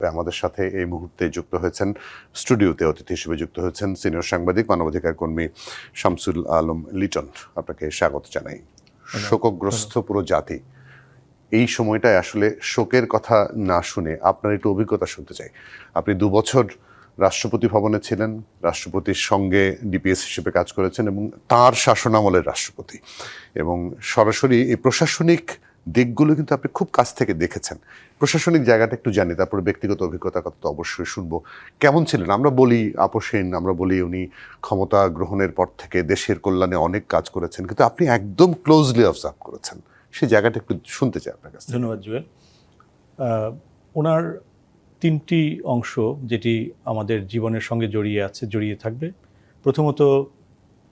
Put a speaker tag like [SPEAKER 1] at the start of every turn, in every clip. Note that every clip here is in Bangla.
[SPEAKER 1] আমাদের সাথে এই মুহূর্তে যুক্ত হয়েছেন, স্টুডিওতে অতিথি হিসেবে যুক্ত হয়েছেন সিনিয়র সাংবাদিক মানবাধিকার কর্মী শামসুল আলম লিটন। আপনাকে স্বাগত জানাই। শোকগ্রস্ত পুরো জাতি, এই সময়টায় আসলে শোকের কথা না শুনে আপনার একটু অভিজ্ঞতা শুনতে চাই। আপনি 2 বছর রাষ্ট্রপতি ভবনে ছিলেন, রাষ্ট্রপতির সঙ্গে ডিপিএস হিসেবে কাজ করেছেন এবং তার শাসনামলের রাষ্ট্রপতি, এবং সরাসরি এই প্রশাসনিক দিকগুলো কিন্তু আপনি খুব কাছ থেকে দেখেছেন। প্রশাসনিক জায়গাটা একটু জানি, তারপরে ব্যক্তিগত অভিজ্ঞতার কথা তো অবশ্যই শুনবো। কেমন ছিলেন? আমরা বলি আপোষহীন, আমরা বলি উনি ক্ষমতা গ্রহণের পর থেকে দেশের কল্যাণে অনেক কাজ করেছেন, কিন্তু আপনি একদম ক্লোজলি অবজার্ভ করেছেন, সেই জায়গাটা একটু শুনতে চাই আপনার কাছে।
[SPEAKER 2] ধন্যবাদ জুয়েল। ওনার 3টি অংশ যেটি আমাদের জীবনের সঙ্গে জড়িয়ে থাকবে। প্রথমত,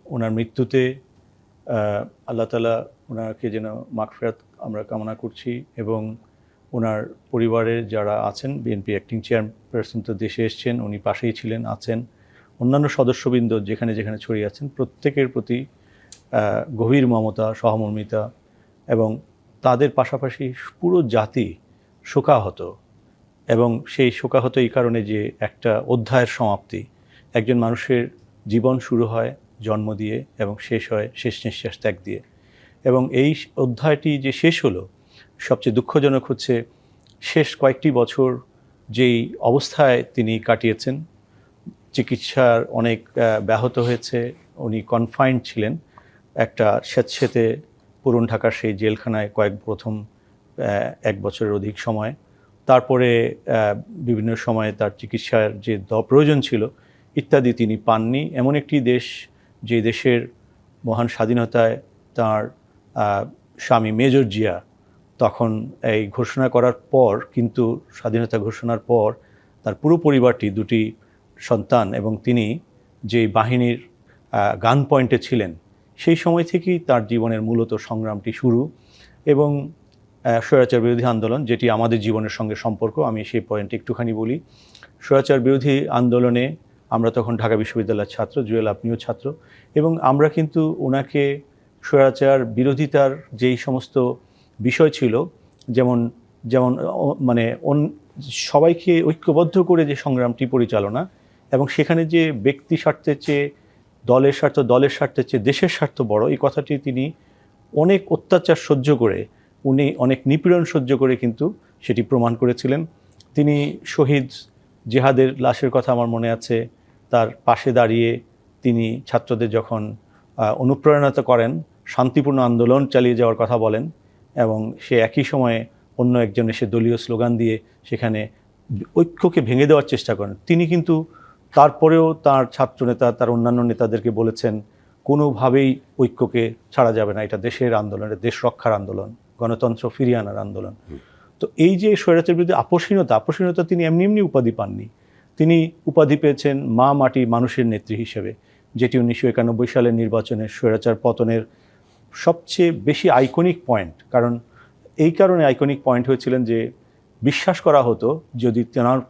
[SPEAKER 2] ওনার মৃত্যুতে আল্লাহ তাআলা ওনাকে যেন মাগফিরাত আমরা কামনা করছি, এবং ওনার পরিবারের যারা আছেন, বিএনপি অ্যাক্টিং চেয়ারপারসন তো দেশে এসছেন, উনি পাশেই ছিলেন, আছেন, অন্যান্য সদস্যবৃন্দ যেখানে যেখানে ছড়িয়ে আছেন, প্রত্যেকের প্রতি গভীর মমতা, সহমর্মিতা, এবং তাদের পাশাপাশি পুরো জাতি শোকাহত। এবং সেই শোকাহত এই কারণে যে একটা অধ্যায়ের সমাপ্তি, একজন মানুষের জীবন শুরু হয় জন্ম দিয়ে এবং শেষ হয় শেষ নিঃশ্বাস ত্যাগ দিয়ে, এবং এই অধ্যায়টি যে শেষ হলো, সবচেয়ে দুঃখজনক হচ্ছে শেষ কয়েকটি বছর যেই অবস্থায় তিনি কাটিয়েছেন, চিকিৎসার অনেক ব্যাহত হয়েছে, উনি কনফাইন্ড ছিলেন একটা স্যাঁতসেঁতে পুরন ঢাকার সেই জেলখানায় প্রথম 1 বছরের অধিক সময়। তারপরে বিভিন্ন সময়ে তার চিকিৎসার যে প্রয়োজন ছিল ইত্যাদি তিনি পাননি। এমন একটি দেশ, যে দেশের মহান স্বাধীনতায় তার স্বামী মেজর জিয়া তখন এই ঘোষণা করার পর, কিন্তু স্বাধীনতা ঘোষণার পর তার পুরো পরিবারটি, 2টি সন্তান এবং তিনি যে বাহিনীর গান পয়েন্টে ছিলেন, সেই সময় থেকেই তার জীবনের মূলত সংগ্রামটি শুরু। এবং স্বৈরাচার বিরোধী আন্দোলন, যেটি আমাদের জীবনের সঙ্গে সম্পর্ক, আমি সেই পয়েন্টে একটুখানি বলি। স্বৈরাচার বিরোধী আন্দোলনে আমরা তখন ঢাকা বিশ্ববিদ্যালয়ের ছাত্র, জুয়েল আপনিও ছাত্র, এবং আমরা কিন্তু ওনাকে স্বৈরাচার বিরোধিতার যেই সমস্ত বিষয় ছিল, যেমন মানে সবাইকে ঐক্যবদ্ধ করে যে সংগ্রামটি পরিচালনা, এবং সেখানে যে ব্যক্তি স্বার্থের চেয়ে দলের স্বার্থের চেয়ে দেশের স্বার্থ বড়, এই কথাটি তিনি অনেক অত্যাচার সহ্য করে, উনি অনেক নিপীড়ন সহ্য করে কিন্তু সেটি প্রমাণ করেছিলেন। তিনি শহীদ জেহাদের লাশের কথা আমার মনে আছে, তার পাশে দাঁড়িয়ে তিনি ছাত্রদের যখন অনুপ্রেরণা করেন, শান্তিপূর্ণ আন্দোলন চালিয়ে যাওয়ার কথা বলেন, এবং সে একই সময়ে অন্য একজন এসে দলীয় স্লোগান দিয়ে সেখানে ঐক্যকে ভেঙে দেওয়ার চেষ্টা করেন। তিনি কিন্তু তারপরেও তার ছাত্রনেতা, তার অন্যান্য নেতাদেরকে বলেছেন, কোনোভাবেই ঐক্যকে ছাড়া যাবে না, এটা দেশের আন্দোলন, দেশ রক্ষার আন্দোলন, গণতন্ত্র ফিরিয়ে আনার আন্দোলন। তো এই যে স্বৈরাচার বিরুদ্ধে আপোষহীনতা তিনি এমনি উপাধি পাননি। তিনি উপাধি পেয়েছেন মা মাটি মানুষের নেত্রী হিসেবে, যেটি 1991 সালের নির্বাচনে স্বৈরাচার পতনের সবচেয়ে বেশি আইকনিক পয়েন্ট। কারণ এই কারণে আইকনিক পয়েন্ট হয়েছিলেন যে বিশ্বাস করা হতো যদি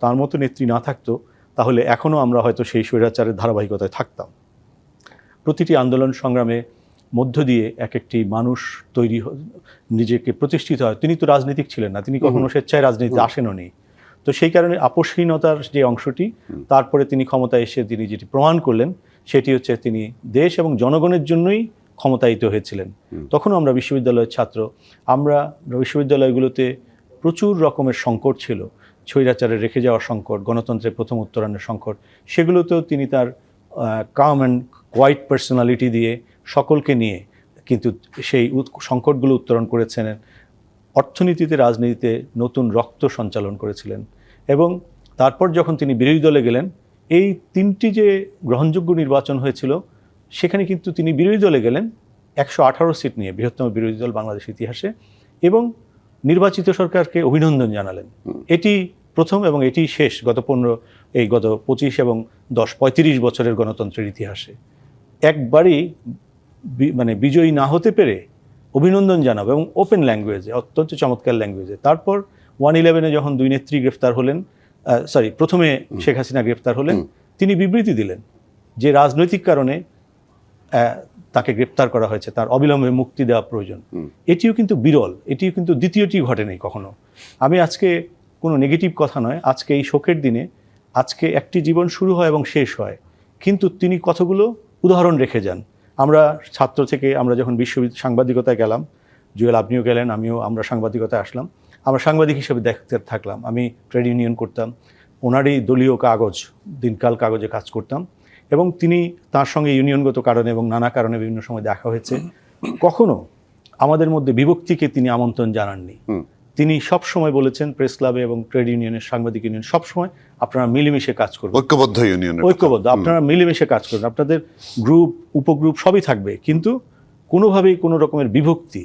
[SPEAKER 2] তার মতো নেত্রী না থাকতো, তাহলে এখনও আমরা হয়তো সেই স্বৈরাচারের ধারাবাহিকতায় থাকতাম। প্রতিটি আন্দোলন সংগ্রামে মধ্য দিয়ে এক একটি মানুষ নিজেকে প্রতিষ্ঠিত হয়। তিনি তো রাজনীতিক ছিলেন না, তিনি কখনো স্বেচ্ছায় রাজনীতিতে আসেনও নি। তো সেই কারণে আপোষহীনতার যে অংশটি, তারপরে তিনি ক্ষমতায় এসে তিনি যেটি প্রমাণ করলেন, সেটি হচ্ছে তিনি দেশ এবং জনগণের জন্যই ক্ষমতায়িত হয়েছিলেন। তখনও আমরা বিশ্ববিদ্যালয়ের ছাত্র, আমরা বিশ্ববিদ্যালয়গুলোতে প্রচুর রকমের সংকট ছিল, স্বৈরাচারের রেখে যাওয়ার সংকট, গণতন্ত্রের প্রথম উত্তরণের সংকট, সেগুলোতেও তিনি তার কাম অ্যান্ড কোয়াইট পার্সোনালিটি দিয়ে সকলকে নিয়ে কিন্তু সেই সংকটগুলো উত্তরণ করেছেন। অর্থনীতিতে, রাজনীতিতে নতুন রক্ত সঞ্চালন করেছিলেন। এবং তারপর যখন তিনি বিরোধী দলে গেলেন, এই 3টি যে গ্রহণযোগ্য নির্বাচন হয়েছিল, সেখানে কিন্তু তিনি বিরোধী দলে গেলেন 118 সিট নিয়ে, বৃহত্তম বিরোধী দল বাংলাদেশের ইতিহাসে, এবং নির্বাচিত সরকারকে অভিনন্দন জানালেন। এটি প্রথম এবং এটি শেষ গত 25 এবং 35 বছরের গণতন্ত্রের ইতিহাসে। একবারই মানে বিজয়ী না হতে পেরে অভিনন্দন জানাবো, এবং ওপেন ল্যাঙ্গুয়েজে, অত্যন্ত চমৎকার ল্যাঙ্গুয়েজে। তারপর 111-এ যখন 2 নেত্রী গ্রেফতার হলেন, প্রথমে শেখ হাসিনা গ্রেফতার হলেন, তিনি বিবৃতি দিলেন যে রাজনৈতিক কারণে তাকে গ্রেপ্তার করা হয়েছে, তার অবিলম্বে মুক্তি দেওয়া প্রয়োজন। এটিও কিন্তু বিরল, এটিও কিন্তু দ্বিতীয়টি ঘটেনি কখনো। আমি আজকে কোনো নেগেটিভ কথা নয়। আজকে এই শোকের দিনে আজকে একটি জীবন শুরু হয় এবং শেষ হয়, কিন্তু তিনি কতগুলো উদাহরণ রেখে যান। আমরা ছাত্র থেকে আমরা যখন বিশ্ববিদ্যালয় সাংবাদিকতায় গেলাম, জুয়েল আপনিও গেলেন, আমরা সাংবাদিকতায় আসলাম, আমরা সাংবাদিক হিসেবে দেখতে থাকলাম। আমি ট্রেড ইউনিয়ন করতাম, ওনারই দলীয় কাগজ দিনকাল কাগজে কাজ করতাম, এবং তিনি তার সঙ্গে ইউনিয়নগত কারণে এবং নানা কারণে বিভিন্ন সময় দেখা হয়েছে। কখনো আমাদের মধ্যে বিভক্তিকে তিনি আমন্ত্রণ জানাননি। তিনি সব সময় বলেছেন প্রেস ক্লাবে এবং ট্রেড ইউনিয়নের সাংবাদিক ইউনিয়ন সব সময় আপনারা মিলেমিশে কাজ করুন,
[SPEAKER 1] ঐক্যবদ্ধ ইউনিয়ন,
[SPEAKER 2] ঐক্যবদ্ধ, আপনারা মিলেমিশে কাজ করুন, আপনাদের গ্রুপ উপগ্রুপ সবই থাকবে, কিন্তু কোনোভাবেই কোনো রকমের বিভক্তি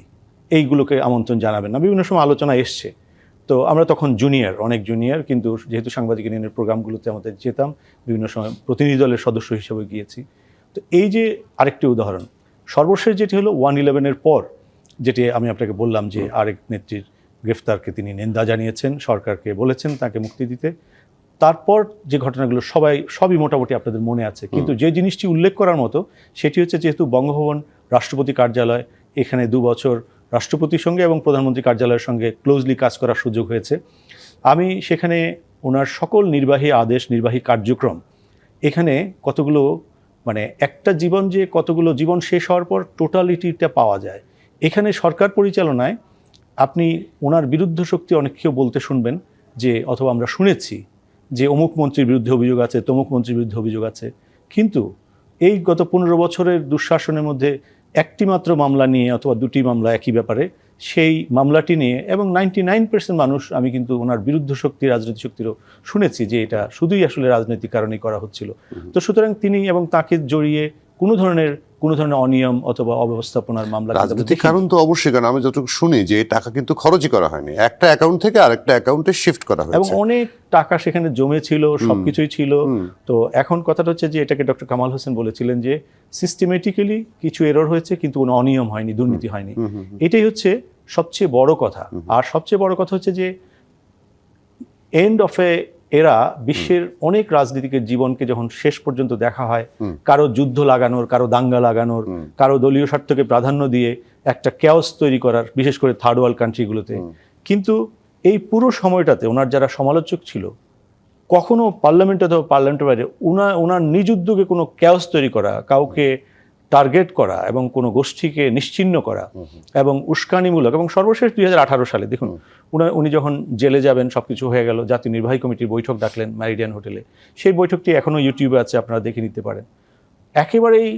[SPEAKER 2] এইগুলোকে আমন্ত্রণ জানাবেন না। বিভিন্ন সময় আলোচনা এসছে, তো আমরা তখন অনেক জুনিয়র, কিন্তু যেহেতু সাংবাদিক ইউনিয়নের প্রোগ্রামগুলোতে আমাদের যেতাম, বিভিন্ন সময় প্রতিনিধি দলের সদস্য হিসেবে গিয়েছি। তো এই যে আরেকটি উদাহরণ, সর্বশেষ যেটি হলো 1/11-এর পর, যেটি আমি আপনাকে বললাম যে আরেক নেত্রীর গ্রেফতারকে তিনি নিন্দা জানিয়েছেন, সরকারকে বলেছেন তাকে মুক্তি দিতে। তারপর যে ঘটনাগুলো সবই মোটামুটি আপনাদের মনে আছে, কিন্তু যে জিনিসটি উল্লেখ করার মতো সেটি হচ্ছে, যেহেতু বঙ্গভবন রাষ্ট্রপতি কার্যালয়, এখানে 2 বছর রাষ্ট্রপতির সঙ্গে এবং প্রধানমন্ত্রী কার্যালয়ের সঙ্গে ক্লোজলি কাজ করার সুযোগ হয়েছে। আমি সেখানে ওনার সকল নির্বাহী আদেশ, নির্বাহী কার্যক্রম, এখানে কতগুলো একটা জীবন যে কতগুলো জীবন শেষ হওয়ার পর টোটালিটিটা পাওয়া যায়। এখানে সরকার পরিচালনায় আপনি ওনার বিরুদ্ধ শক্তি অনেক কেউ বলতে শুনবেন যে, অথবা আমরা শুনেছি যে অমুক মন্ত্রীর বিরুদ্ধে অভিযোগ আছে, তমুক মন্ত্রীর বিরুদ্ধে অভিযোগ আছে, কিন্তু এই গত 15 বছরের দুঃশাসনের মধ্যে একটি মাত্র মামলা নিয়ে অথবা 2টি মামলা একই ব্যাপারে, সেই মামলাটি নিয়ে, এবং 99% মানুষ আমি কিন্তু ওনার বিরুদ্ধ শক্তি, রাজনৈতিক শক্তিরও শুনেছি যে এটা শুধুই আসলে রাজনৈতিক কারণেই করা হচ্ছিল। তো সুতরাং তিনি এবং তাকে জড়িয়ে কোনো ধরনের অনিয়ম অথবা অব্যবস্থাপনার মামলা,
[SPEAKER 1] রাজনৈতিক কারণ তো অবশ্যই, কারণ আমি যতটুকু শুনি যে টাকা কিন্তু খরচই করা হয়নি, একটা অ্যাকাউন্ট থেকে আরেকটা অ্যাকাউন্টে শিফট করা হয়েছে,
[SPEAKER 2] এবং অনেক টাকা সেখানে জমে ছিল, সবকিছুই ছিল। তো এখন কথাটা হচ্ছে যে, এটাকে ডক্টর কামাল হোসেন বলেছিলেন যে সিস্টেমেটিক্যালি কিছু এরর হয়েছে, কিন্তু কোনো অনিয়ম হয়নি, দুর্নীতি হয়নি। এটাই হচ্ছে সবচেয়ে বড় কথা। আর সবচেয়ে বড় কথা হচ্ছে যে এন্ড অফ এ এরা, বিশ্বের অনেক রাজনীতিকের জীবনকে যখন শেষ পর্যন্ত দেখা হয়, কারো যুদ্ধ লাগানোর, কারো দাঙ্গা লাগানোর, কারো দলীয় স্বার্থকে প্রাধান্য দিয়ে একটা ক্যাওস তৈরি করার, বিশেষ করে থার্ড ওয়ার্ল্ড কান্ট্রিগুলোতে। কিন্তু এই পুরো সময়টাতে ওনার যারা সমালোচক ছিল, কখনো পার্লামেন্টে অথবা পার্লামেন্টের বাইরে ওনার নিজ উদ্যোগে কোনো ক্যাওস তৈরি করা, কাউকে টার্গেট করা এবং কোনো গোষ্ঠীকে নিশ্চিহ্ন করা এবং উস্কানিমূলক, এবং সর্বশেষ 2018 সালে দেখুন, উনি যখন জেলে যাবেন, সবকিছু হয়ে গেল, জাতীয় নির্বাহী কমিটির বৈঠক ডাকলেন ম্যারিডিয়ান হোটেলে। সেই বৈঠকটি এখনও ইউটিউবে আছে, আপনারা দেখে নিতে পারেন। একেবারেই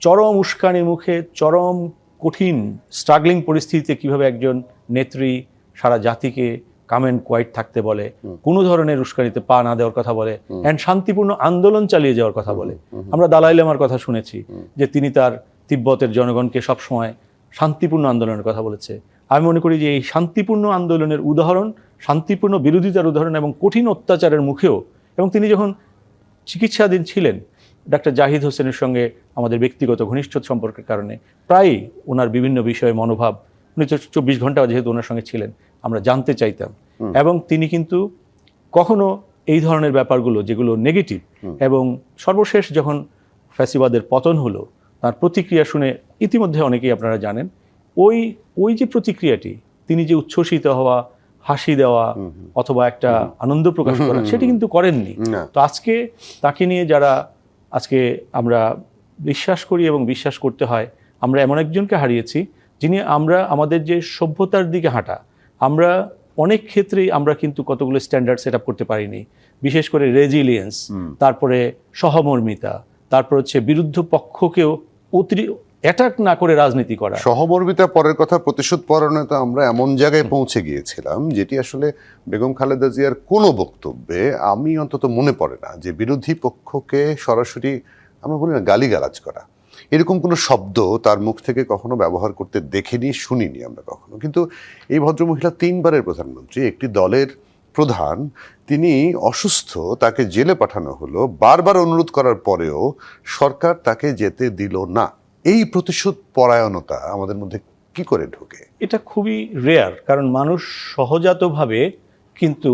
[SPEAKER 2] চরম উস্কানির মুখে, চরম কঠিন স্ট্রাগলিং পরিস্থিতিতে কিভাবে একজন নেত্রী সারা জাতিকে কাম অ্যান্ড কোয়াইট থাকতে বলে, কোনো ধরনের উস্কানিতে পা না দেওয়ার কথা বলে, অ্যান্ড শান্তিপূর্ণ আন্দোলন চালিয়ে যাওয়ার কথা বলে। আমরা দালাই লামার কথা শুনেছি যে তিনি তার তিব্বতের জনগণকে সবসময় শান্তিপূর্ণ আন্দোলনের কথা বলেছে। আমি মনে করি যে এই শান্তিপূর্ণ আন্দোলনের উদাহরণ, শান্তিপূর্ণ বিরোধিতার উদাহরণ, এবং কঠিন অত্যাচারের মুখেও, এবং তিনি যখন চিকিৎসাধীন ছিলেন, ডাক্তার জাহিদ হোসেনের সঙ্গে আমাদের ব্যক্তিগত ঘনিষ্ঠ সম্পর্কের কারণে প্রায়ই ওনার বিভিন্ন বিষয়ে মনোভাব, উনি 24 ঘন্টা যেহেতু ওনার সঙ্গে ছিলেন, আমরা জানতে চাইতাম। এবং তিনি কিন্তু কখনো এই ধরনের ব্যাপারগুলো যেগুলো নেগেটিভ, এবং সর্বশেষ যখন ফ্যাসিবাদের পতন হলো, তার প্রতিক্রিয়া শুনে ইতিমধ্যে অনেকেই আপনারা জানেন, ওই যে প্রতিক্রিয়াটি, তিনি যে উচ্ছ্বসিত হওয়া, হাসি দেওয়া অথবা একটা আনন্দ প্রকাশ করা, সেটি কিন্তু করেননি। তো আজকে তাকে নিয়ে যারা আজকে আমরা বিশ্বাস করি এবং বিশ্বাস করতে হয়, আমরা এমন একজনকে হারিয়েছি যিনি আমাদের যে সভ্যতার দিকে হাঁটা, আমরা অনেক ক্ষেত্রেই আমরা কিন্তু কতগুলো স্ট্যান্ডার্ড সেট আপ করতে পারিনি, বিশেষ করে রেজিলিয়েন্স, তারপরে সহমর্মিতা, তারপর হচ্ছে বিরুদ্ধ পক্ষকেও অ্যাটাক না করে রাজনীতি করা,
[SPEAKER 1] সহমর্মিতা পরের কথা, প্রতিশোধ পরায়ণতা আমরা এমন জায়গায় পৌঁছে গিয়েছিলাম যেটি আসলে বেগম খালেদা জিয়ার কোনো বক্তব্যে আমি অন্তত মনে পড়ে না যে বিরোধী পক্ষকে সরাসরি, আমরা বলি না গালিগালাজ করা, এরকম কোনো শব্দ তার মুখ থেকে কখনো ব্যবহার করতে দেখিনি, শুনিনি আমরা কখনো। কিন্তু এই ভদ্রমহিলা 3 বারের প্রধানমন্ত্রী, একটি দলের প্রধান, তিনি অসুস্থ, তাকে জেলে পাঠানো হলো, বারবার অনুরোধ করার পরেও সরকার তাকে যেতে দিল না। এই প্রতিশোধ পরায়ণতা আমাদের মধ্যে কি করে ঢোকে?
[SPEAKER 2] এটা খুবই রেয়ার, কারণ মানুষ সহজাতভাবে কিন্তু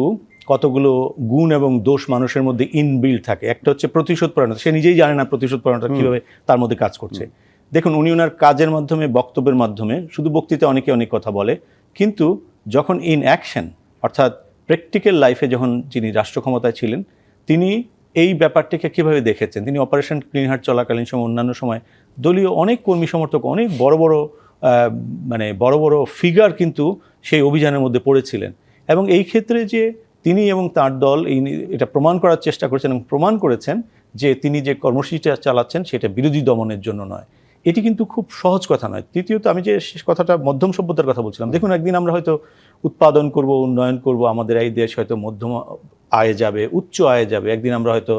[SPEAKER 2] কতগুলো গুণ এবং দোষ মানুষের মধ্যে ইনবিল্ড থাকে। একটা হচ্ছে প্রতিশোধ পরায়ণতা, সে নিজেই জানে না প্রতিশোধ পরায়ণতা কীভাবে তার মধ্যে কাজ করছে। দেখুন, উনি ওনার কাজের মাধ্যমে, বক্তব্যের মাধ্যমে, শুধু বক্তৃতা অনেকে অনেক কথা বলে, কিন্তু যখন ইন অ্যাকশন, অর্থাৎ প্র্যাকটিক্যাল লাইফে যখন যিনি রাষ্ট্র ক্ষমতায় ছিলেন তিনি এই ব্যাপারটিকে কীভাবে দেখেছেন। তিনি অপারেশন ক্লিন হার্ট চলাকালীন সময় অন্যান্য সময় দলীয় অনেক কর্মী সমর্থক অনেক বড় বড় ফিগার কিন্তু সেই অভিযানের মধ্যে পড়েছিলেন, এবং এই ক্ষেত্রে যে তিনি এবং তার দল এটা প্রমাণ করার চেষ্টা করেছেন এবং প্রমাণ করেছেন যে তিনি যে কর্মসূচিটা চালাচ্ছেন সেটা বিরোধী দমনের জন্য নয়। এটি কিন্তু খুব সহজ কথা নয়। তৃতীয়ত আমি যে কথাটা মধ্যম সভ্যতার কথা বলছিলাম, দেখুন একদিন আমরা হয়তো উৎপাদন করব, উন্নয়ন করব, আমাদের এই দেশ হয়তো মধ্যম আয়ে যাবে, উচ্চ আয়ে যাবে, একদিন আমরা হয়তো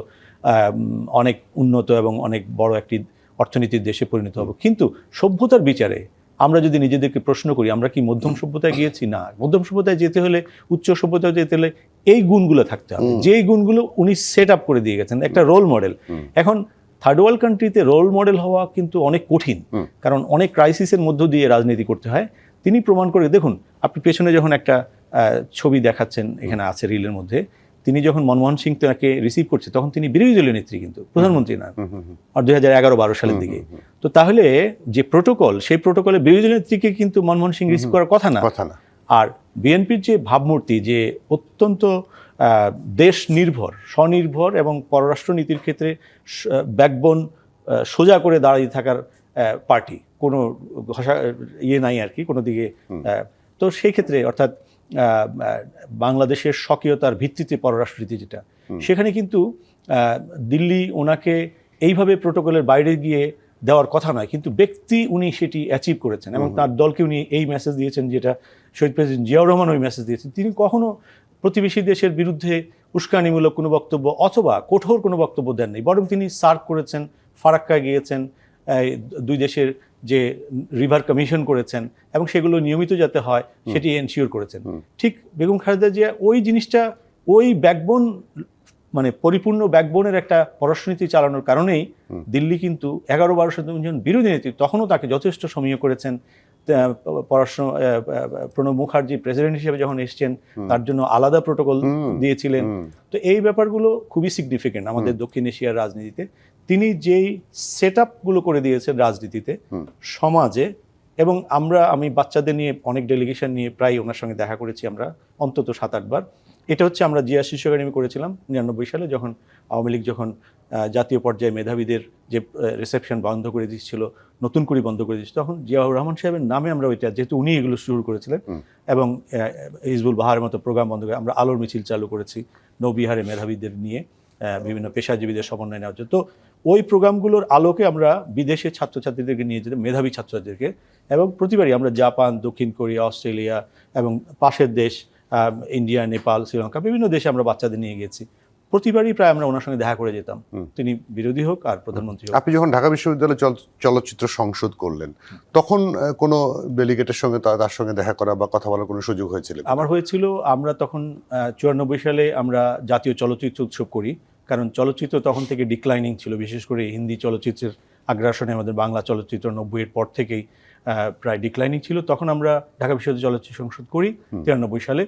[SPEAKER 2] অনেক উন্নত এবং অনেক বড় একটি অর্থনীতির দেশে পরিণত হব। কিন্তু সভ্যতার বিচারে আমরা যদি নিজেদেরকে প্রশ্ন করি আমরা কি মধ্যম সভ্যতায় গিয়েছি? না, মধ্যম সভ্যতায় যেতে হলে, উচ্চ সভ্যতায় যেতে হলে এই গুণগুলো থাকতে হবে, যেই গুণগুলো উনি সেট আপ করে দিয়ে গেছেন, একটা রোল মডেল। এখন থার্ড ওয়ার্ল্ড কান্ট্রিতে রোল মডেল হওয়া কিন্তু অনেক কঠিন, কারণ অনেক ক্রাইসিসের মধ্য দিয়ে রাজনীতি করতে হয়। তিনি প্রমাণ করে, দেখুন আপনি পেছনে যখন একটা ছবি দেখাচ্ছেন, এখানে আছে রিলের মধ্যে, তিনি যখন মনমোহন সিং তাকে রিসিভ করছে তখন তিনি বিরোধী দলীয় নেত্রী, কিন্তু প্রধানমন্ত্রী না, আর 2011-12 সালের দিকে। তো তাহলে যে প্রোটোকল, সেই প্রোটোকলে বিরোধী দলীয় নেত্রীকে কিন্তু মনমোহন সিং রিসিভ করার কথা না। আর বিএনপির যে ভাবমূর্তি, যে অত্যন্ত দেশ নির্ভর, স্বনির্ভর এবং পররাষ্ট্রনীতির ক্ষেত্রে ব্যাকবোন সোজা করে দাঁড়িয়ে থাকার পার্টি, কোনো নাই আর কি কোনো দিকে। তো সেই ক্ষেত্রে অর্থাৎ বাংলাদেশের স্বকীয়তার ভিত্তিতে পররাষ্ট্রনীতি যেটা, সেখানে কিন্তু দিল্লি ওনাকে এইভাবে প্রোটোকলের বাইরে গিয়ে দেওয়ার কথা নয়, কিন্তু ব্যক্তি উনি সেটি অ্যাচিভ করেছেন এবং তার দলকে উনি এই মেসেজ দিয়েছেন, যেটা শহীদ প্রেসিডেন্ট জিয়াউর রহমান ওই মেসেজ দিয়েছেন। তিনি কখনো প্রতিবেশী দেশের বিরুদ্ধে উস্কানিমূলক কোনো বক্তব্য অথবা কঠোর কোনো বক্তব্য দেননি, বরং তিনি সার্ক করেছেন, ফারাক্কায় গিয়েছেন, দুই দেশের যে রিভার কমিশন করেছেন এবং সেগুলো নিয়মিত যাতে হয় সেটি এনশিওর করেছেন। ঠিক বেগম খালেদা জিয়া ওই জিনিসটা, ওই ব্যাকবোন, মানে পরিপূর্ণ ব্যাকবোনের একটা পররাষ্ট্রনীতি চালানোর কারণেই দিল্লি কিন্তু 11-12 সালে যখন বিরোধী নেত্রী, তখনও তাকে যথেষ্ট সমীহ করেছেন। পররাষ্ট্র প্রণব মুখার্জি প্রেসিডেন্ট হিসেবে যখন এসছেন তার জন্য আলাদা প্রোটোকল দিয়েছিলেন। তো এই ব্যাপারগুলো খুবই সিগনিফিকেন্ট আমাদের দক্ষিণ এশিয়ার রাজনীতিতে। তিনি যেই সেট আপগুলো করে দিয়েছেন রাজনীতিতে, সমাজে, এবং আমি বাচ্চাদের নিয়ে অনেক ডেলিগেশন নিয়ে প্রায় ওনার সঙ্গে দেখা করেছি আমরা, অন্তত 7-8 বার। এটা হচ্ছে আমরা জিয়া শিশু একাডেমি করেছিলাম 99 সালে, যখন আওয়ামী লীগ যখন জাতীয় পর্যায়ে মেধাবীদের যে রিসেপশন বন্ধ করে দিচ্ছিল, নতুন করে বন্ধ করে দিচ্ছিল, তখন জিয়াউর রহমান সাহেবের নামে আমরা ওইটা, যেহেতু উনি এগুলো শুরু করেছিলেন, এবং হিজবুল বাহারের মতো প্রোগ্রাম বন্ধ করে আমরা আলোর মিছিল চালু করেছি নৌবিহারে মেধাবীদের নিয়ে, বিভিন্ন পেশাজীবীদের সমন্বয় নেওয়ার জন্য। তো ওই প্রোগ্রামগুলোর আলোকে আমরা বিদেশে ছাত্রছাত্রীদেরকে নিয়ে যেতে, মেধাবী ছাত্রছাত্রীদেরকে, এবং প্রতিবারই আমরা জাপান, দক্ষিণ কোরিয়া, অস্ট্রেলিয়া এবং পাশের দেশ ইন্ডিয়া, নেপাল, শ্রীলঙ্কা, বিভিন্ন দেশে আমরা বাচ্চাদের নিয়ে গেছি। প্রতিবারই প্রায় আমরা ওনার সঙ্গে দেখা করে যেতাম, তিনি বিরোধী হোক আর প্রধানমন্ত্রী হোক।
[SPEAKER 1] আপনি যখন ঢাকা বিশ্ববিদ্যালয় চলচ্চিত্র সংসদ করলেন, তখন কোনো ডেলিগেটের সঙ্গে তার সঙ্গে দেখা করা বা কথা বলার কোনো সুযোগ হয়েছিল?
[SPEAKER 2] আমার হয়েছিল। আমরা তখন 94 সালে আমরা জাতীয় চলচ্চিত্র উৎসব করি, কারণ চলচ্চিত্র তখন থেকে ডিক্লাইনিং ছিল, বিশেষ করে হিন্দি চলচ্চিত্রের আগ্রাসনে আমাদের বাংলা চলচ্চিত্র 90-এর পর থেকেই প্রায় ডিক্লাইনিং ছিল। তখন আমরা ঢাকা বিশ্ববিদ্যালয় চলচ্চিত্র সংসদ করি 93 সালে।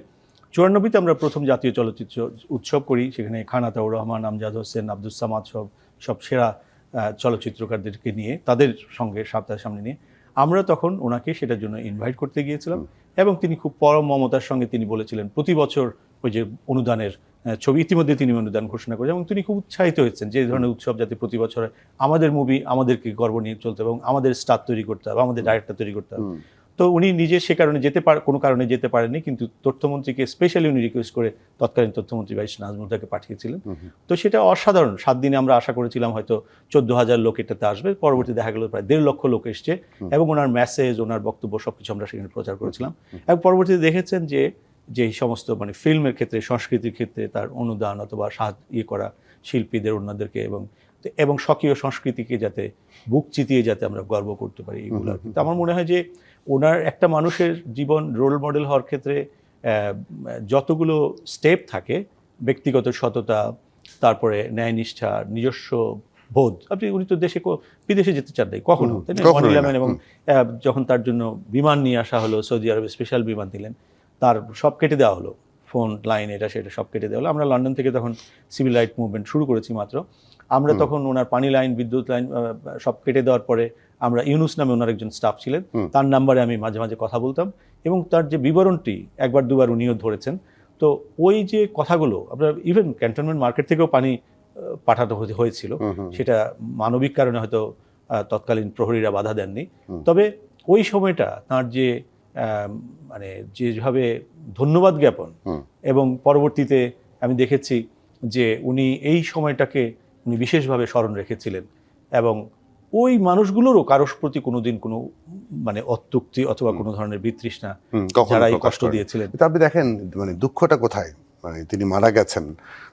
[SPEAKER 2] 94-তে আমরা প্রথম জাতীয় চলচ্চিত্র উৎসব করি, সেখানে খান আতাউর রহমান, আমজাদ হোসেন, আব্দুস সামাদ সব সেরা চলচ্চিত্রকারদেরকে নিয়ে, তাদের সঙ্গে সামনে নিয়ে আমরা তখন ওনাকে সেটার জন্য ইনভাইট করতে গিয়েছিলাম, এবং তিনি খুব পরম মমতার সঙ্গে তিনি বলেছিলেন প্রতি বছর ওই যে অনুদানের ছবি, ইতিমধ্যে তিনি অনুদান ঘোষণা করেছেন, এবং তিনি খুব উৎসাহিত হয়েছেন যে এই ধরনের উৎসব যাতে প্রতি বছর আমাদের মুভি আমাদেরকে গর্ব নিয়ে চলতে হবে এবং আমাদের স্টার তৈরি করতে হবে, আমাদের ডাইরেক্টর তৈরি করতে হবে। তো উনি নিজে সে কারণে কোনো কারণে যেতে পারেননি, কিন্তু তথ্যমন্ত্রীকে স্পেশালি উনি রিকোয়েস্ট করে তৎকালীন তথ্যমন্ত্রী ভাইস নাজমুলকে পাঠিয়েছিলেন। তো সেটা অসাধারণ। 7 দিনে আমরা আশা করেছিলাম হয়তো 14,000 লোক এটাতে আসবে, পরবর্তী দেখা গেল প্রায় 1.5 লক্ষ লোক এসছে, এবং ওনার মেসেজ, ওনার বক্তব্য সবকিছু আমরা সেখানে প্রচার করেছিলাম। এবং পরবর্তীতে দেখেছেন যে এই সমস্ত মানে ফিল্মের ক্ষেত্রে, সংস্কৃতির ক্ষেত্রে তার অনুদান অথবা করা শিল্পীদের, অন্যদেরকে, এবং স্বকীয় সংস্কৃতিকে যাতে বুক চিতিয়ে যাতে আমরা গর্ব করতে পারি, এগুলো। কিন্তু আমার মনে হয় যে ওনার একটা মানুষের জীবন রোল মডেল হওয়ার ক্ষেত্রে যতগুলো স্টেপ থাকে, ব্যক্তিগত সততা, তারপরে ন্যায়নিষ্ঠা, নিজস্ব বোধ। উনি তো বিদেশে যেতে চান নাই কখনো, তাই না? এবং যখন তার জন্য বিমান নিয়ে আসা হলো, সৌদি আরবে স্পেশাল বিমান দিলেন, তার সব কেটে দেওয়া হলো, ফোন লাইন এটা সেটা সব কেটে দেওয়া হলো। আমরা লন্ডন থেকে তখন সিভিল রাইট মুভমেন্ট শুরু করেছি মাত্র। আমরা তখন ওনার পানি লাইন, বিদ্যুৎ লাইন সব কেটে দেওয়ার পরে আমরা ইউনুস নামে ওনার একজন স্টাফ ছিলেন, তার নাম্বারে আমি মাঝে মাঝে কথা বলতাম, এবং তার যে বিবরণটি 1-2 বার উনিও ধরেছেন। তো তো ওই যে কথাগুলো আপনার ইভেন ক্যান্টনমেন্ট মার্কেট থেকেও পানি পাঠাতে হয়েছিল, সেটা মানবিক কারণে হয়তো তৎকালীন প্রহরীরা বাধা দেননি। তবে ওই সময়টা তার যে মানে যেভাবে ধন্যবাদ জ্ঞাপন, এবং পরবর্তীতে আমি দেখেছি যে উনি এই সময়টাকে উনি বিশেষভাবে স্মরণ রেখেছিলেন, এবং ওই মানুষগুলোরও কারোর প্রতি কোনোদিন কোনো মানে অত্যুক্তি অথবা কোনো ধরনের বিতৃষ্ণা, যারা এই কষ্ট দিয়েছিলেন।
[SPEAKER 1] আপনি দেখেন মানে দুঃখটা কোথায়, মানে তিনি মারা গেছেন,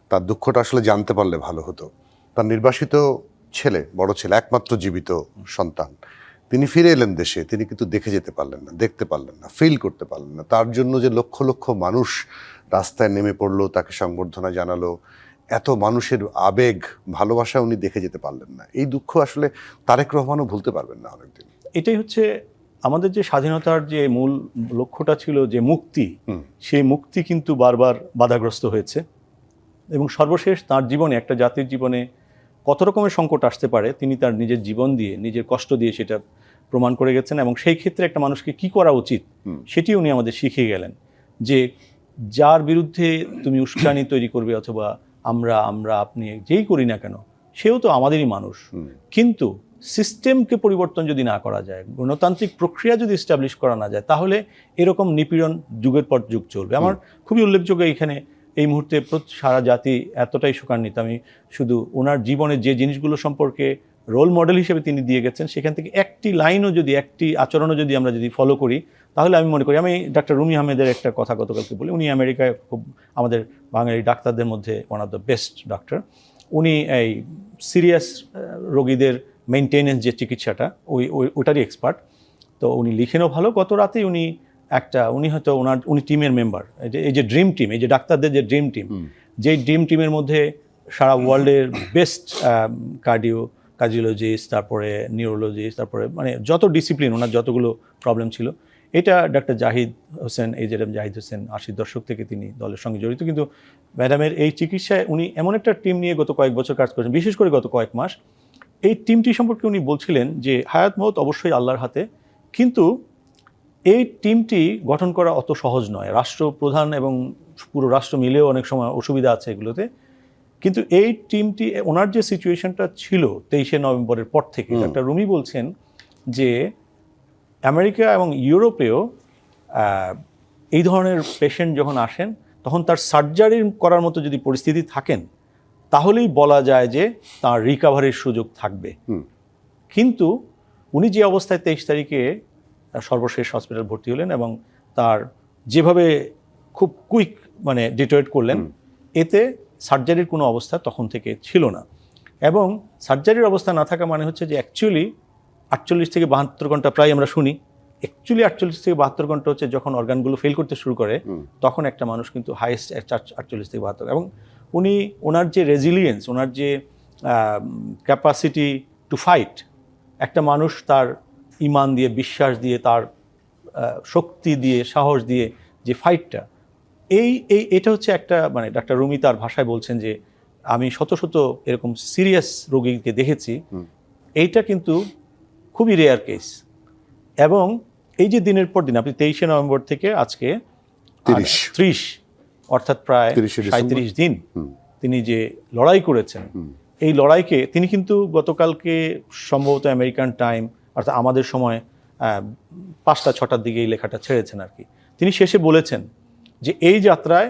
[SPEAKER 1] তার দুঃখটা আসলে জানতে পারলে ভালো হতো। তার নির্বাসিত ছেলে, বড় ছেলে, একমাত্র জীবিত সন্তান, তিনি ফিরে এলেন দেশে, তিনি কিন্তু দেখে যেতে পারলেন না, দেখতে পারলেন না, ফিল করতে পারলেন না। তার জন্য যে লক্ষ লক্ষ মানুষ রাস্তায় নেমে পড়লো, তাকে সংবর্ধনা জানালো, এত মানুষের আবেগ, ভালোবাসা উনি দেখে যেতে পারলেন না। এই দুঃখ আসলে তারেক রহমানও ভুলতে পারবেন না অনেকদিন।
[SPEAKER 2] এটাই হচ্ছে আমাদের যে স্বাধীনতার যে মূল লক্ষ্যটা ছিল, যে মুক্তি, সেই মুক্তি কিন্তু বারবার বাধাগ্রস্ত হয়েছে। এবং সর্বশেষ তার জীবনে, একটা জাতির জীবনে কত রকমের সংকট আসতে পারে, তিনি তার নিজের জীবন দিয়ে, নিজের কষ্ট দিয়ে সেটা প্রমাণ করে গেছেন। এবং সেই ক্ষেত্রে একটা মানুষকে কি করা উচিত সেটি উনি আমাদের শিখিয়ে গেলেন, যে যার বিরুদ্ধে তুমি উস্কানি তৈরি করবে অথবা আমরা আপনি যেই করি না কেন, সেও তো আমাদেরই মানুষ। কিন্তু সিস্টেমকে পরিবর্তন যদি না করা যায়, গণতান্ত্রিক প্রক্রিয়া যদি এস্টাবলিশ করা না যায়, তাহলে এরকম নিপীড়ন যুগের পর যুগ চলবে। আমার খুবই উল্লেখযোগ্য এইখানে এই মুহূর্তে সারা জাতি এতটাই শোকান্বিত। আমি শুধু ওনার জীবনের যে জিনিসগুলো সম্পর্কে রোল মডেল হিসেবে তিনি দিয়ে গেছেন, সেখান থেকে একটি লাইনও যদি, একটি আচরণও যদি আমরা যদি ফলো করি, তাহলে আমি মনে করি, আমি ডাক্তার রুমি আহমেদের একটা কথা গতকালকে বলি, উনি আমেরিকায় খুব আমাদের বাঙালি ডাক্তারদের মধ্যে one of the best doctor. উনি এই সিরিয়াস রোগীদের মেনটেনেন্স যে চিকিৎসাটা, ওটারই এক্সপার্ট। তো উনি লিখেনও ভালো। গত রাতেই উনি হয়তো উনি টিমের মেম্বার, এই যে ড্রিম টিম, এই যে ডাক্তারদের যে ড্রিম টিম, যেই ড্রিম টিমের মধ্যে সারা ওয়ার্ল্ডের বেস্ট কার্ডিওলজিস্ট, তারপরে নিউরোলজিস্ট, তারপরে মানে যত ডিসিপ্লিন, ওনার যতগুলো প্রবলেম ছিল, এটা ডাক্তার জাহিদ হোসেন, জাহিদ হোসেন 80 দশক থেকে তিনি দলের সঙ্গে জড়িত। কিন্তু ম্যাডামের এই চিকিৎসায় উনি এমন একটা টিম নিয়ে গত কয়েক বছর কাজ করেছেন, বিশেষ করে গত কয়েক মাস। এই টিমটি সম্পর্কে উনি বলছিলেন যে হায়াত মওত অবশ্যই আল্লাহর হাতে, কিন্তু এই টিমটি গঠন করা অত সহজ নয়। রাষ্ট্রপ্রধান এবং পুরো রাষ্ট্র মিলেও অনেক সময় অসুবিধা আছে এগুলোতে। কিন্তু এই টিমটি, ওনার যে সিচুয়েশনটা ছিল 23শে নভেম্বরের পর থেকে, ডাক্তার রুমি বলছেন যে আমেরিকা এবং ইউরোপেও এই ধরনের পেশেন্ট যখন আসেন, তখন তার সার্জারি করার মতো যদি পরিস্থিতি থাকেন, তাহলেই বলা যায় যে তার রিকাভারির সুযোগ থাকবে। কিন্তু উনি যে অবস্থায় 23 তারিখে সর্বশেষ হসপিটাল ভর্তি হলেন, এবং তার যেভাবে খুব কুইক মানে ডিটোয়েট করলেন, এতে সার্জারির কোনো অবস্থা তখন থেকে ছিল না। এবং সার্জারির অবস্থা না থাকা মানে হচ্ছে যে অ্যাকচুয়ালি 48 থেকে 72 ঘন্টা, প্রায় আমরা শুনি, অ্যাকচুয়ালি 48 থেকে 72 ঘন্টা হচ্ছে যখন অর্গানগুলো ফেল করতে শুরু করে, তখন একটা মানুষ কিন্তু হাইয়েস্ট 48 থেকে 72। এবং উনি ওনার যে রেজিলিয়েন্স, ওনার যে ক্যাপাসিটি টু ফাইট, একটা মানুষ তার ইমান দিয়ে, বিশ্বাস দিয়ে, তার শক্তি দিয়ে, সাহস দিয়ে যে ফাইটটা, এটা হচ্ছে একটা মানে ডাক্তার রুমি তার ভাষায় বলছেন যে আমি শত শত এরকম সিরিয়াস রোগীকে দেখেছি, এইটা কিন্তু খুবই রেয়ার কেস। এবং এই যে দিনের পর দিন, আপনি 23শে নভেম্বর থেকে আজকে 30, অর্থাৎ প্রায় 37 দিন তিনি যে লড়াই করেছেন, এই লড়াইকে তিনি কিন্তু গতকালকে সম্ভবত আমেরিকান টাইম, অর্থাৎ আমাদের সময় 5টা-6টার দিকে এই লেখাটা ছেড়েছেন আর কি। তিনি শেষে বলেছেন যে এই যাত্রায়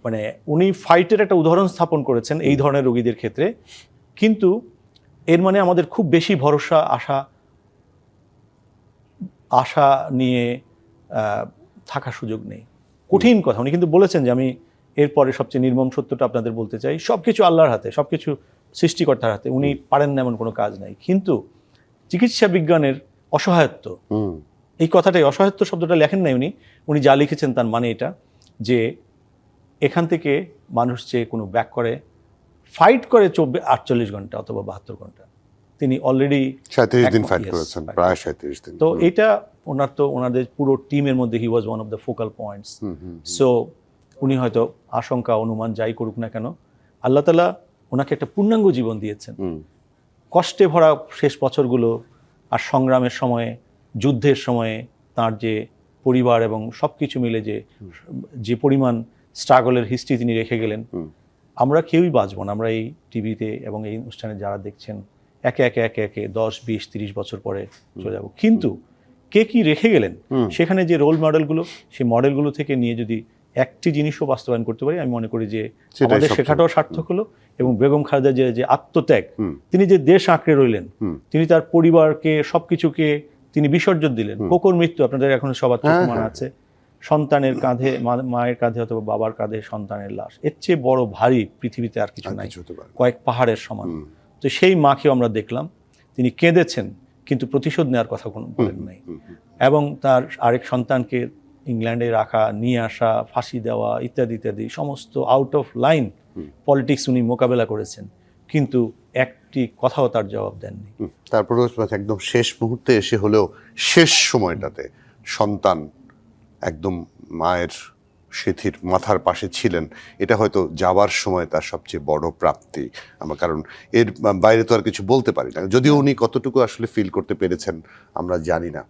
[SPEAKER 2] মানে উনি ফাইটের একটা উদাহরণ স্থাপন করেছেন এই ধরনের রোগীদের ক্ষেত্রে, কিন্তু এর মানে আমাদের খুব বেশি ভরসা আশা নিয়ে থাকার সুযোগ নেই। কঠিন কথা। উনি কিন্তু বলেছেন যে আমি এরপরে সবচেয়ে নির্মম সত্যটা আপনাদের বলতে চাই, সব কিছু আল্লাহর হাতে, সব কিছু সৃষ্টিকর্তার হাতে, উনি পারেন না এমন কোনো কাজ নাই। কিন্তু চিকিৎসা বিজ্ঞানের অসহায়ত্ব, এই কথাটাই, অসহায়ত্ব শব্দটা লেখেন নাই উনি যা লিখেছেন তার মানে এটা, যে এখান থেকে মানুষ যে কোনো ব্যাক করে, ফাইট করে 48 ঘন্টা অথবা 72 ঘন্টা, তিনি অলরেডি
[SPEAKER 1] 37 দিন ফাইট করেছেন, প্রায় 37 দিন।
[SPEAKER 2] তো এটা ওনাদের পুরো টিমের মধ্যে he was one of the focal points. So উনি হয়তো আশঙ্কা অনুমান যাই করুক না কেন, আল্লাহ তাআলা ওনাকে একটা পূর্ণাঙ্গ জীবন দিয়েছেন। কষ্টে ভরা শেষ বছরগুলো আর সংগ্রামের সময়ে, যুদ্ধের সময়ে তার যে পরিবার এবং সব কিছু মিলে যে পরিমাণ স্ট্রাগলের হিস্ট্রি তিনি রেখে গেলেন। আমরা কেউই বাঁচবো না, আমরা এই টিভিতে এবং এই অনুষ্ঠানে যারা দেখছেন একে একে একে একে 10, 20, 30 বছর পরে চলে যাব, কিন্তু কে কি রেখে গেলেন সেখানে যে রোল মডেলগুলো, সেই মডেলগুলো থেকে নিয়ে যদি একটি জিনিসও বাস্তবায়ন করতে পারি, আমি মনে করি যে আমাদের শেখাটাও সার্থক হলো। এবং বেগম খালেদা জিয়া যে আত্মত্যাগ, তিনি যে দেশ আঁকড়ে রইলেন, তিনি তার পরিবারকে সবকিছুকে তিনি বিসর্জন দিলেন। কোকোর মৃত্যু আপনাদের এখন সবার চোখে মনে আছে, সন্তানের কাঁধে, মায়ের কাঁধে অথবা বাবার কাঁধে সন্তানের লাশ, এর চেয়ে বড় ভারী পৃথিবীতে আর কিছু নাই, কয়েক পাহাড়ের সমান। তো সেই মাকেও আমরা দেখলাম, তিনি কেঁদেছেন কিন্তু প্রতিশোধ নেওয়ার কথা কোনো বলেন নাই। এবং তার আরেক সন্তানকে ইংল্যান্ডে রাখা, নিয়ে আসা, ফাঁসি দেওয়া ইত্যাদি ইত্যাদি সমস্ত আউট অফ লাইন পলিটিক্স উনি মোকাবেলা করেছেন, কিন্তু একটি কথাও তার জবাব দেননি।
[SPEAKER 1] তারপরে একদম শেষ মুহূর্তে এসে হলেও শেষ সময়টাতে সন্তান একদম মায়ের সিথির মাথার পাশে ছিলেন, এটা হয়তো যাওয়ার সময় তার সবচেয়ে বড় প্রাপ্তি। আমার কারণ এর বাইরে তো আর কিছু বলতে পারি না, যদিও উনি কতটুকু আসলে ফিল করতে পেরেছেন আমরা জানি না।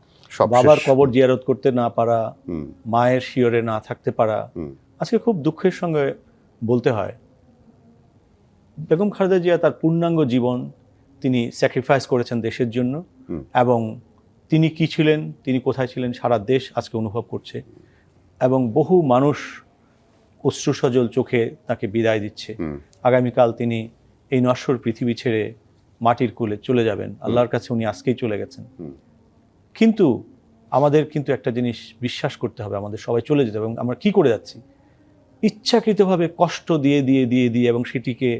[SPEAKER 2] বাবার কবর জিয়ারত করতে না পারা, মায়ের শিয়রে না থাকতে পারা, আজকে খুব দুঃখের সঙ্গে বলতে হয় বেগম খালেদা জিয়া তার পূর্ণাঙ্গ জীবন তিনি স্যাক্রিফাইস করেছেন দেশের জন্য। এবং তিনি কি ছিলেন, তিনি কোথায় ছিলেন, সারা দেশ আজকে অনুভব করছে। এবং বহু মানুষ অশ্রুসজল চোখে তাকে বিদায় দিচ্ছে। আগামীকাল তিনি এই নশ্বর পৃথিবী ছেড়ে মাটির কোলে চলে যাবেন, আল্লাহর কাছে উনি আজকেই চলে গেছেন। কিন্তু আমাদের কিন্তু একটা জিনিস বিশ্বাস করতে হবে, আমাদের সবাই চলে যেতে হবে, এবং আমরা কি করে যাচ্ছি, ইচ্ছাকৃতভাবে কষ্ট দিয়ে দিয়ে দিয়ে দিয়ে এবং সেটিকে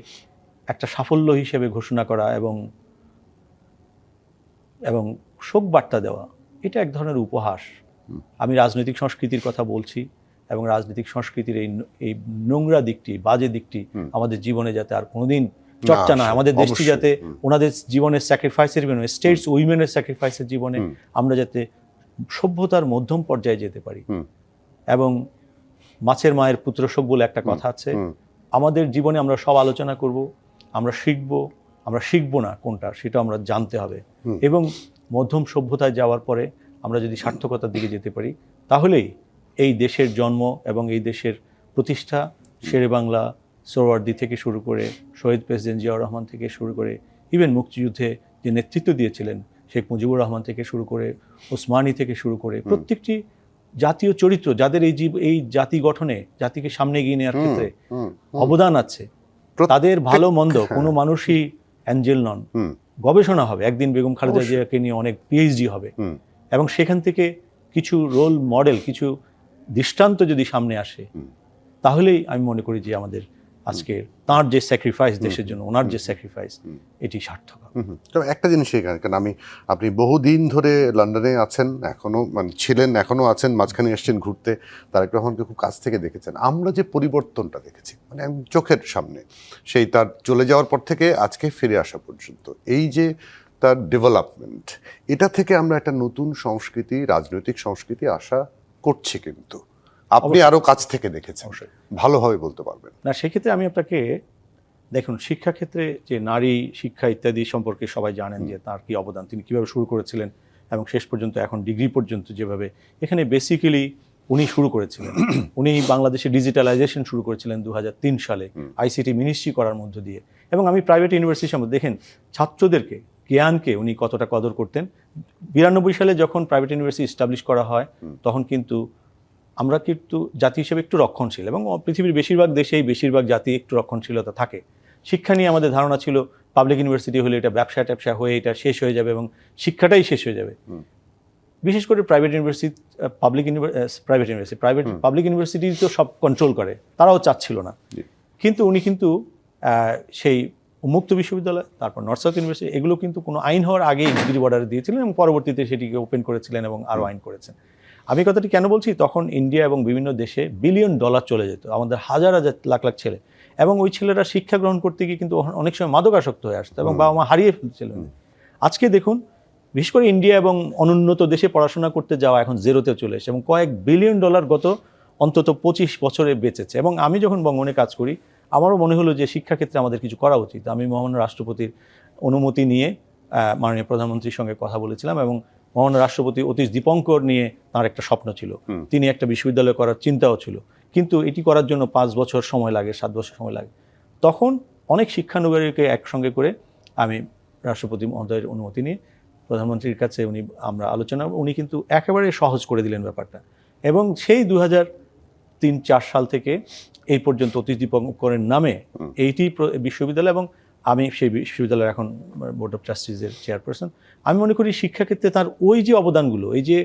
[SPEAKER 2] একটা সাফল্য হিসেবে ঘোষণা করা এবং এবং শোক বার্তা দেওয়া, এটা এক ধরনের উপহাস। আমি রাজনৈতিক সংস্কৃতির কথা বলছি, এবং রাজনৈতিক সংস্কৃতির এই নোংরা দিকটি, বাজে দিকটি আমাদের জীবনে যাতে আর কোনোদিন চর্চা না হয়। আমাদের দেশটি যাতে ওনাদের জীবনের স্যাক্রিফাইসের জীবনে, স্টেটস উইমেনের স্যাক্রিফাইসের জীবনে আমরা যাতে সভ্যতার মধ্যম পর্যায়ে যেতে পারি। এবং মাছের মায়ের পুত্র শোক বলে একটা কথা আছে, আমাদের জীবনে আমরা সব আলোচনা করব, আমরা শিখবো না কোনটা সেটা আমরা জানতে হবে। এবং মধ্যম সভ্যতায় যাওয়ার পরে আমরা যদি সার্থকতার দিকে যেতে পারি, তাহলেই এই দেশের জন্ম এবং এই দেশের প্রতিষ্ঠা, শেরে বাংলা সোহরাওয়ার্দী থেকে শুরু করে শহীদ প্রেসিডেন্ট জিয়াউর রহমান থেকে শুরু করে, ইভেন মুক্তিযুদ্ধে যে নেতৃত্ব দিয়েছিলেন শেখ মুজিবুর রহমান থেকে শুরু করে, ওসমানী থেকে শুরু করে, প্রত্যেকটি জাতীয় চরিত্র যাদের এই জাতি গঠনে, জাতিকে সামনে এগিয়ে নেওয়ার ক্ষেত্রে অবদান আছে, তাদের ভালো মন্দ কোনো মানুষই অ্যাঞ্জেল নন। গবেষণা হবে একদিন, বেগম খালেদা জিয়াকে নিয়ে অনেক পিএইচডি হবে, এবং সেখান থেকে কিছু রোল মডেল, কিছু দৃষ্টান্ত যদি সামনে আসে, তাহলেই আমি মনে করি যে আমাদের আজকের তাঁর যে স্যাক্রিফাইস দেশের জন্য, ওনার যে স্যাক্রিফাইস, এটি সার্থক।
[SPEAKER 1] তবে একটা জিনিস এখানে, কারণ আপনি বহুদিন ধরে লন্ডনে আছেন, এখনো ছিলেন, এখনো আছেন, মাঝখানে এসছেন ঘুরতে, তারেক রহমানকে খুব কাছ থেকে দেখেছেন। আমরা যে পরিবর্তনটা দেখেছি চোখের সামনে, সেই তার চলে যাওয়ার পর থেকে আজকে ফিরে আসা পর্যন্ত, এই যে তার ডেভেলপমেন্ট, এটা থেকে আমরা একটা নতুন সংস্কৃতি, রাজনৈতিক সংস্কৃতি আশা করছি, কিন্তু আপনি আরো কাছ থেকে দেখেছেন, ভালোভাবে বলতে পারবেন
[SPEAKER 2] না। সেক্ষেত্রে আমি আপনাকে দেখুন, শিক্ষাক্ষেত্রে যে নারী শিক্ষা ইত্যাদি সম্পর্কে সবাই জানেন যে তার কি অবদান, তিনি কিভাবে শুরু করেছিলেন এবং শেষ পর্যন্ত এখন ডিগ্রি পর্যন্ত যেভাবে, এখানে বেসিক্যালি উনি শুরু করেছিলেন। উনি বাংলাদেশে ডিজিটালাইজেশন শুরু করেছিলেন 2003 সালে আইসিটি মিনিস্ট্রি করার মধ্য দিয়ে। এবং আমি প্রাইভেট ইউনিভার্সিটির সামনে দেখেন ছাত্রদেরকে, জ্ঞানকে উনি কতটা কদর করতেন। 92 সালে যখন প্রাইভেট ইউনিভার্সিটি এস্টাবলিশ করা হয়, তখন কিন্তু আমরা কিন্তু জাতি হিসেবে একটু রক্ষণশীল, এবং পৃথিবীর বেশিরভাগ দেশেই বেশিরভাগ জাতি একটু রক্ষণশীলতা থাকে। শিক্ষা নিয়ে আমাদের ধারণা ছিল পাবলিক ইউনিভার্সিটি হলে এটা ব্যবসা ট্যাবসা হয়ে এটা শেষ হয়ে যাবে এবং শিক্ষাটাই শেষ হয়ে যাবে। বিশেষ করে প্রাইভেট ইউনিভার্সিটি তো সব কন্ট্রোল করে, তারাও চাচ্ছিল না। কিন্তু উনি কিন্তু সেই উন্মুক্ত বিশ্ববিদ্যালয়, তারপর নর্থ সাউথ ইউনিভার্সিটি, এগুলো কিন্তু কোনো আইন হওয়ার আগেই এক্সিকিউটিভ অর্ডার দিয়েছিলেন এবং পরবর্তীতে সেটিকে ওপেন করেছিলেন এবং আরও আইন করেছেন। আমি কথাটি কেন বলছি, তখন ইন্ডিয়া এবং বিভিন্ন দেশে $1 বিলিয়ন চলে যেত, আমাদের হাজার হাজার লাখ লাখ ছেলে, এবং ওই ছেলেরা শিক্ষা গ্রহণ করতে গিয়ে কিন্তু অনেক সময় মাদকাসক্ত হয়ে আসতো এবং বাবা মা হারিয়ে ফেলছিলেন। আজকে দেখুন, বিশেষ করে ইন্ডিয়া এবং অনুন্নত দেশে পড়াশোনা করতে যাওয়া এখন জিরোতে চলে এসেছে, এবং $কয়েক বিলিয়ন গত অন্তত 25 বছরে বেঁচেছে। এবং আমি যখন বঙ্গবনে কাজ করি, আমারও মনে হলো যে শিক্ষাক্ষেত্রে আমাদের কিছু করা উচিত। আমি মহামান্য রাষ্ট্রপতির অনুমতি নিয়ে মাননীয় প্রধানমন্ত্রীর সঙ্গে কথা বলেছিলাম, এবং মহামান্য রাষ্ট্রপতি অতীশ দীপঙ্কর নিয়ে তার একটা স্বপ্ন ছিল, তিনি একটা বিশ্ববিদ্যালয় করার চিন্তাও ছিল, কিন্তু এটি করার জন্য 5 বছর সময় লাগে, 7 বছর সময় লাগে। তখন অনেক শিক্ষানুরাগীকে একসঙ্গে করে আমি রাষ্ট্রপতি মহোদয়ের অনুমতি নিয়ে প্রধানমন্ত্রীর কাছে আমরা আলোচনা, উনি কিন্তু একেবারে সহজ করে দিলেন ব্যাপারটা। এবং সেই 2003-4 সাল থেকে এই পর্যন্ত অতিথি করেন নামে এইটি বিশ্ববিদ্যালয়, এবং আমি সেই বিশ্ববিদ্যালয়ের এখন বোর্ড অফ ট্রাস্টিজের চেয়ারপারসন। আমি মনে করি শিক্ষাক্ষেত্রে তার ওই যে অবদানগুলো, এই যে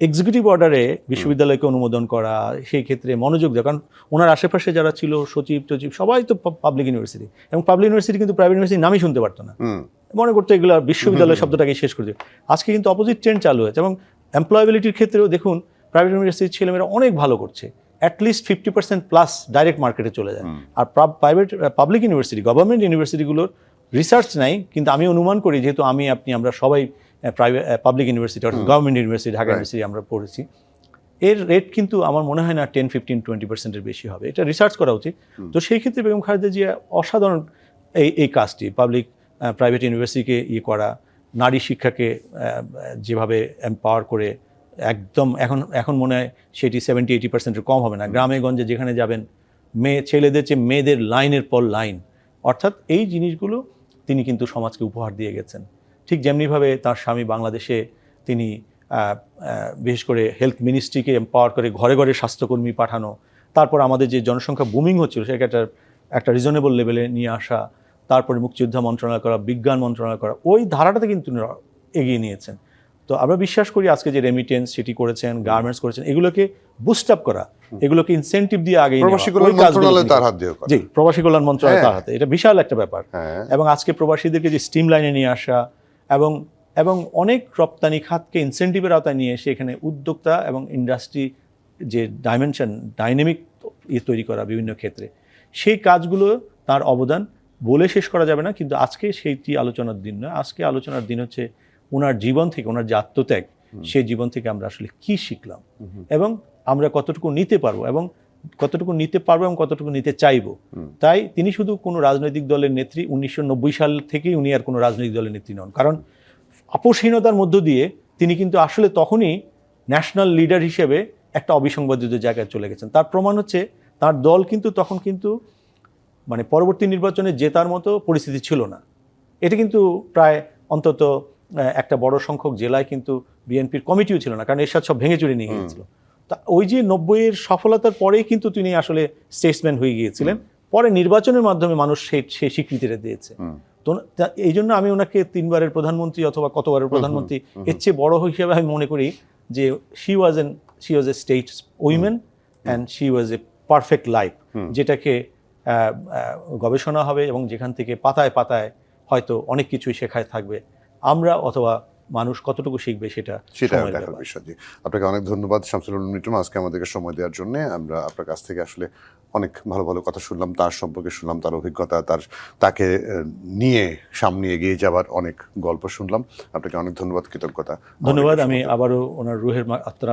[SPEAKER 2] এক্সিকিউটিভ অর্ডারে বিশ্ববিদ্যালয়কে অনুমোদন করা, সেই ক্ষেত্রে মনোযোগ দেওয়া, কারণ ওনার আশেপাশে যারা ছিল সচিব টচিব সবাই তো পাবলিক ইউনিভার্সিটি, এবং পাবলিক ইউনিভার্সিটি কিন্তু প্রাইভেট ইউনিভার্সিটির নামই শুনতে পারতো না, মনে করতো এগুলো বিশ্ববিদ্যালয় শব্দটাকে শেষ করে দেবে। আজকে কিন্তু অপোজিট ট্রেন্ড চালু হয়েছে, এবং এমপ্লয়াবিলিটির ক্ষেত্রেও দেখুন প্রাইভেট ইউনিভার্সিটির ছেলেমেয়েরা অনেক ভালো করছে, অ্যাটলিস্ট 50% প্লাস ডাইরেক্ট মার্কেটে চলে যায়। আর পাবলিক ইউনিভার্সিটি, গভর্নমেন্ট ইউনিভার্সিটিগুলোর রিসার্চ নাই, কিন্তু আমি অনুমান করি, যেহেতু আমরা সবাই পাবলিক ইউনিভার্সিটি অর্থাৎ গভর্নমেন্ট ইউনিভার্সিটি, ঢাকা ইউনিভার্সিটি আমরা পড়েছি, এর রেট কিন্তু আমার মনে হয় না 10-15-20%-এর বেশি হবে। এটা রিসার্চ করা উচিত। তো সেই ক্ষেত্রে বেগম খালেদা জিয়া অসাধারণ এই কাজটি, প্রাইভেট ইউনিভার্সিটিকে করা, নারী শিক্ষাকে যেভাবে এম্পাওয়ার করে একদম এখন মনে হয় সেটি 70-80%-এর কম হবে না। গ্রামে গঞ্জে যেখানে যাবেন ছেলেদের চেয়ে মেয়েদের লাইনের পর লাইন, অর্থাৎ এই জিনিসগুলো তিনি কিন্তু সমাজকে উপহার দিয়ে গেছেন। ঠিক যেমনিভাবে তার স্বামী বাংলাদেশে তিনি বিশেষ করে হেলথ মিনিস্ট্রিকে এম্পাওয়ার করে ঘরে ঘরে স্বাস্থ্যকর্মী পাঠানো, তারপর আমাদের যে জনসংখ্যা বুমিং হচ্ছিল সেটা একটা রিজনেবল লেভেলে নিয়ে আসা, তারপরে মুক্তিযোদ্ধা মন্ত্রণালয় করা, বিজ্ঞান মন্ত্রণালয় করা, ওই ধারাটাতে কিন্তু এগিয়ে নিয়েছেন। তো আমরা বিশ্বাস করি আজকে যে রেমিটেন্স সেটি করেছেন, গার্মেন্টস করেছেন, এগুলোকে বুস্ট আপ করা, এগুলোকে ইনসেন্টিভ দিয়ে আগে
[SPEAKER 1] প্রবাসী কল্যাণ মন্ত্রণালয় তার হাত দিয়ে,
[SPEAKER 2] জি প্রবাসী কল্যাণ মন্ত্রণালয় তার হাতে, এটা বিশাল একটা ব্যাপার। এবং আজকে প্রবাসীদেরকে যে স্টিম লাইনে নিয়ে আসা এবং অনেক রপ্তানি খাতকে ইনসেন্টিভের আওতায় নিয়ে এসে এখানে উদ্যোক্তা এবং ইন্ডাস্ট্রি যে ডাইনামিক তৈরি করা বিভিন্ন ক্ষেত্রে, সেই কাজগুলো তার অবদান বলে শেষ করা যাবে না। কিন্তু আজকে সেইটি আলোচনার দিন না, আজকে আলোচনার দিন হচ্ছে ওনার জীবন থেকে, ওনার যে আত্মত্যাগ, সেই জীবন থেকে আমরা আসলে কি শিখলাম এবং আমরা কতটুকু নিতে পারবো এবং কতটুকু নিতে চাইবো। তাই তিনি শুধু কোনো রাজনৈতিক দলের নেত্রী, 1990 সাল থেকেই উনি আর কোনো রাজনৈতিক দলের নেত্রী নন, কারণ আপোষহীনতার মধ্য দিয়ে তিনি কিন্তু আসলে তখনই ন্যাশনাল লিডার হিসেবে একটা অবিসংবাদিত জায়গায় চলে গেছেন। তার প্রমাণ হচ্ছে তার দল কিন্তু তখন কিন্তু মানে পরবর্তী নির্বাচনে জেতার মতো পরিস্থিতি ছিল না। এটা কিন্তু প্রায় অন্তত একটা বড় সংখ্যক জেলায় কিন্তু বিএনপির কমিটিও ছিল না, কারণ এরশাদ সব ভেঙে চুরে নিয়ে গিয়েছিল। তা ওই যে 90-এর সফলতার পরেই কিন্তু তিনি আসলে স্টেটসম্যান হয়ে গিয়েছিলেন। পরে নির্বাচনের মাধ্যমে মানুষ সেই স্বীকৃতিটা দিয়েছে। তো এই জন্য আমি ওনাকে 3বারের প্রধানমন্ত্রী অথবা কতবারের প্রধানমন্ত্রী এর চেয়ে বড় হিসেবে আমি মনে করি যে she was A states women and she was A perfect life, যেটাকে গবেষণা হবে এবং যেখান থেকে পাতায় পাতায় হয়তো অনেক কিছুই শেখায় থাকবে। আমরা অথবা মানুষ কতটুকু শিখবে সেটা
[SPEAKER 1] দেখার বিষয়। আপনাকে অনেক ধন্যবাদ শামসুল আলম লিটন, আজকে আমাদেরকে সময় দেওয়ার জন্য। আমরা আপনার কাছ থেকে আসলে অনেক ভালো ভালো কথা শুনলাম, তার সম্পর্কে শুনলাম, তার অভিজ্ঞতা, তাকে নিয়ে সামনে এগিয়ে যাওয়ার অনেক গল্প শুনলাম। আপনাকে অনেক ধন্যবাদ, কৃতজ্ঞতা।
[SPEAKER 2] ধন্যবাদ। আমি আবারও ওনার রুহের আত্মার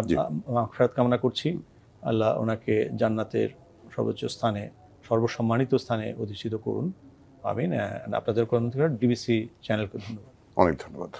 [SPEAKER 2] মাগফিরাত কামনা করছি। আল্লাহ ওনাকে জান্নাতের সর্বোচ্চ স্থানে, সর্বসম্মানিত স্থানে অধিষ্ঠিত করুন। আমিন। আপনাদের ডিবিসি চ্যানেলকে ধন্যবাদ।
[SPEAKER 1] অনেক ধন্যবাদ।